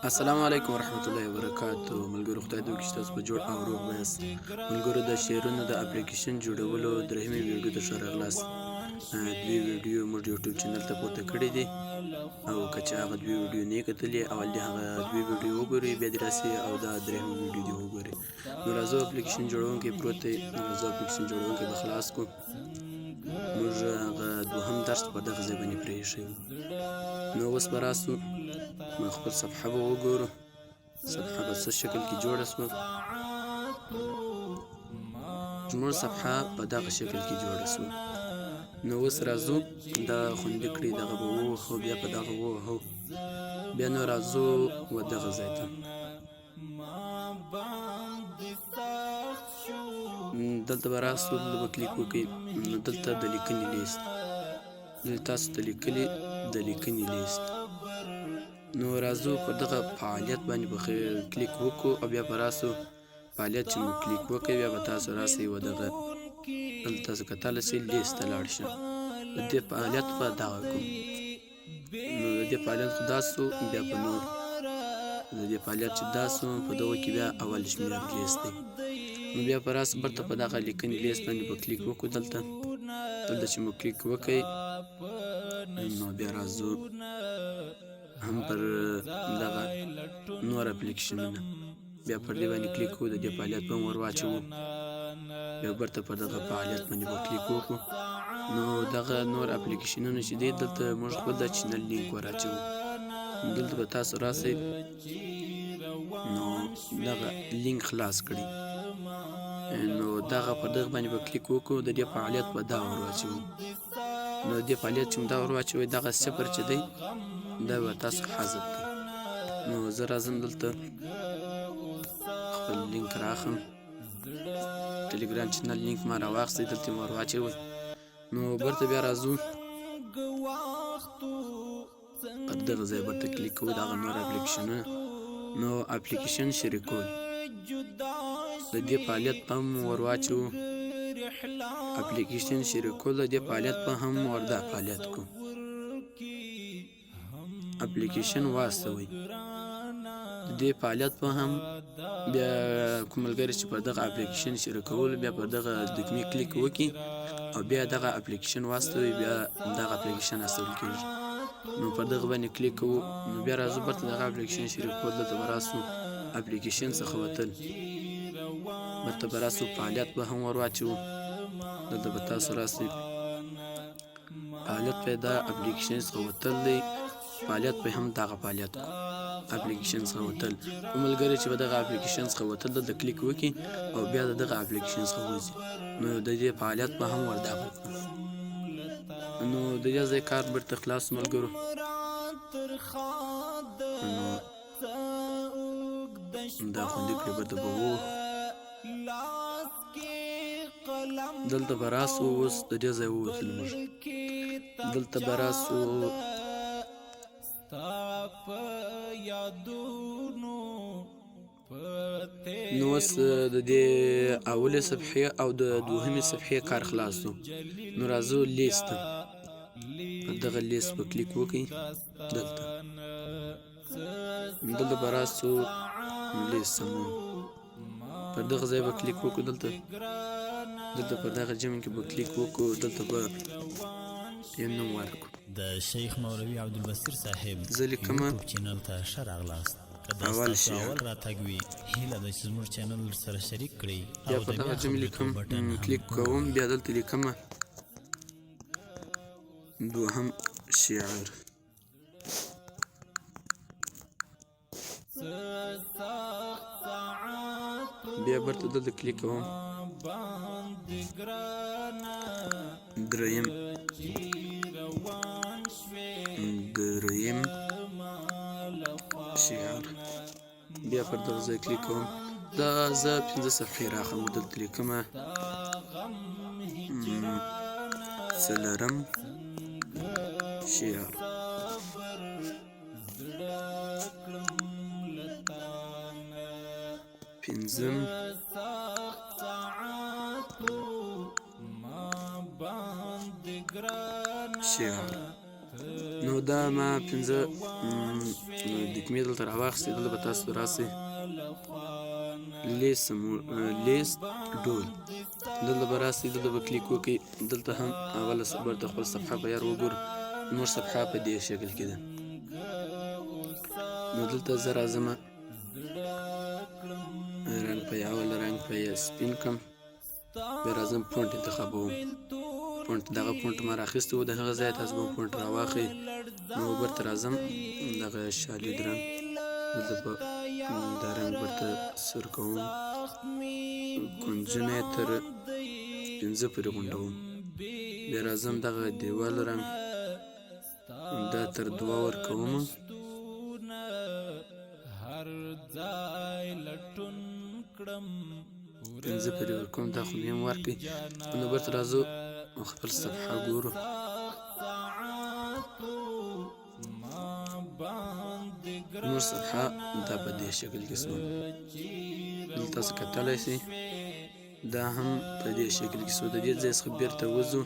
السلام علیکم ورحمت الله وبرکاتو. ملګرو خدای دې وکړي چې تاسو په جوړ او روغ یاست. ملګرو د شعرونو د اپلیکیشن جوړولو درېیمې ویډیو ته ښه راغلاست. دوی ویډیو موږ یوټیوب چینل ته پورته کړي دي او که چې هغه دوی ویډیو نه یې کتلې اول دې هغه دوی ویډیو وګورئ، بیا دې راسئ او دا درېیمه ویډیو دې وګورئ. نو راځو اپلیکیشن جوړونکی پروت دی، راځو اپلیکیشن جوړونکی به خلاص کړو. موږ هغه دوهم درس په دغه ځای باندې پرېښی و. نو اوس به راسو خپل صفحه به وګورو، صفحه به څه شکل کې جوړه شوه. زموږ صفحه په دغه شکل کې جوړه شوه. نو اوس راځو دا خوندي کړي، دغه به ووهو، بیا په دغه ووهو، بیا نو راځو و دغه ځای ته. دلته به راسو، دلته به کلیک وکړئ. نو دلته د لیکنې لیست، دلته تاسو ته لیکلي د لیکنې لیست. نو راځو په دغه فعالیت باندې به کلیک وکړو او بیا به راسو فعالیت چې مو کلیک وکړئ، بیا به تاسو راسئ و دغه دلته تاسو کتلی سئ لیست ته لاړ شئ. د دې فعالیت به دغه کوم، نو د دې فعالیت خو دا سو، بیا په نور د دې فعالیت چې دا سو په دغه کې بیا اول شمېر لیست دی. نو بیا به راسو برته په دغه لیکنې لیست باندې به کلیک وکړو. دلته چې مو کلیک وکړئ نو بیا راځو هم پر دغه نور اپلیکیشنونه، بیا پر دې باندې کلیک وکړو، د دې فعالیت به هم ور واچوو. بیا برته په دغه فعالیت باندې به کلیک وکړو. نو دغه نور اپلیکیشنونه چې دی دلته موږ خپل د چینل لینک ور اچوو. دلته به تاسو راسئ، نو دغه لینک خلاص کړئ. نو دغه په دغه باندې به کلیک وکړو، د دې فعالیت به دا ور واچوو. نو د دې فعالیت چې دا ور واچوئ، دغه صفر چې دی دا به تاسو حذف کړئ. نو زه راځم دلته خپل لینک راخم، ټلګرام چینل لینک ما راواخیستی، دلته مې ور واچوئ. نو برته بیا راځو پر دغه ځای برته کلیک کوو، دغه نور اپلیکیشنونه. نو اپلیکیشن شریکول، د دې فعالیت په هم ور واچوو. اپلیکیشن شریکول د دې فعالیت په هم ور دا فعالیت کوو. اپلیکیشن واستوئ، د دې فعالیت په هم بیا کوم ملګري چې په دغه اپلیکیشن شریکول، بیا په دغه دکمې کلیک وکړي او بیا دغه اپلیکیشن واستوئ، بیا دغه اپلیکیشن استول کېږي. نو پر دغه باندې کلیک کوو. نو بیا راځو برته دغه اپلیکیشن شریکول، دلته به راسو اپلیکیشن څخه وتل، برته به راسو فعالیت به هم ور واچوو. دلته به تاسو راسئ، فعالیت به دا اپلیکیشن څخه وتل دی، فعالیت به هم دغه فعالیت کو اپلیکیشن څخه وتل. کوم ملګري چې به دغه اپلیکیشن څخه وتل دلته کلیک وکړي او بیا د دغه اپلیکیشن څخه وځي، نو د دې فعالیت به هم ور دغه کړو. نو د دې ځای کار برته خلاص ملګرو. نو دا خوندي کړي، برته به وو دلته به راسو. اوس د دې ځای ووتلو موږ، دلته به راسو نو اوس د دې اولې صفحې او د دوهمې صفحې کار خلاص شو. نو راځو لیست ته، په دغه لیست به کلیک وکړئ. دلته به راسو لیست سمون، پر دغه ځای به کلیک وکړو. دلته په دغه جمع کې به کلیک وکړو، دلته به یو نوم ورکړو. د شیخ مولوي عبدالبصیر صاحب زه لیکمه یوټیوب چینل ته ښه راغلاست. که دا اول ستاسو شعر، اول راتګ وي، هیله ده چې زموږ چینل سره شریک کړئ بیا او په د دغه بیا جمع خبرېدو لیکم، بټن هم کلیک کوم، بیا دلته لیکمه دوهم شعر. بیا برته دلته کلیک کوم، دریم شعر. بیا پر دغه ځای کلیک کوم، دا زه 5 صفحې راخم، دلته لیکمه څلرم شعر. پنځم شعر. نو دا ما 5 دکمې دلته راواخیستې. دلته به تاسو راسئ لیست ډول، دلته به راسئ، دلته به کلیک وکړئ. دلته هم اوله د خپل صفحه په یار وګورو. نور صفحه په دې شکل کې ده. نو دلته زه راځم رنګ په اوله رنګ په سپین کم، بیا راځم فونټ انتخابوم. فونټ دغه فونټ ما راخیستی و، د هغه ځای تاسو به فونټ راواخلئ. نو برته راځم دغه شالید رنګ، دلته په دا رنګ برته سور کوم، کنجونه یې تر 5 پورې غونډوم. بیا راځم دغه دیوال رنګ دا تر 2 ورکوم. 5 پورې ورکوم، دا خو مې هم ورکړئ. نو برته راځو خپل صفحه ګورو. نور صفحه دا په دې شکل کې سوه، دلته تاسو کتلی شئ دا هم په دې شکل کې سوه. د دې ځای څخه بیرته وځو